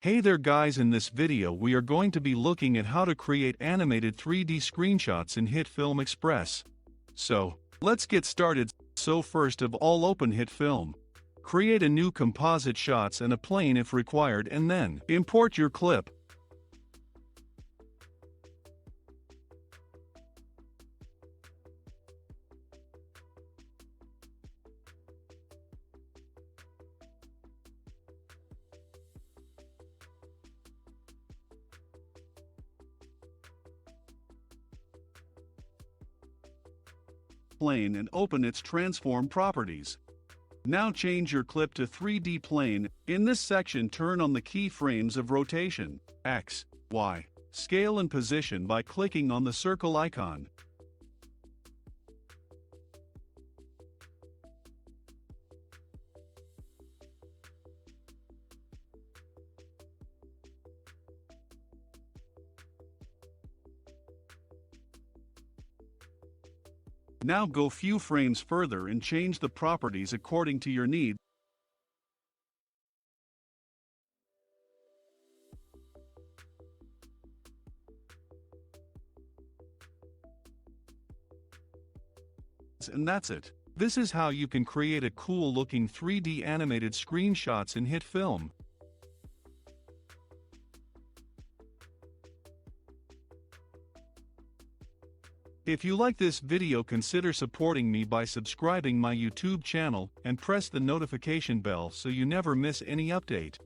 Hey there guys, in this video we are going to be looking at how to create animated 3D screenshots in Hitfilm Express. So, let's get started. So first of all, open Hitfilm. Create a new composite shots and a plane if required, and then import your clip. Plane and open its transform properties. Now change your clip to 3D plane. In this section, turn on the keyframes of rotation, X, Y, scale and position by clicking on the circle icon. Now go few frames further and change the properties according to your need. And that's it. This is how you can create a cool looking 3D animated screenshots in Hitfilm. If you like this video, consider supporting me by subscribing my YouTube channel and press the notification bell so you never miss any update.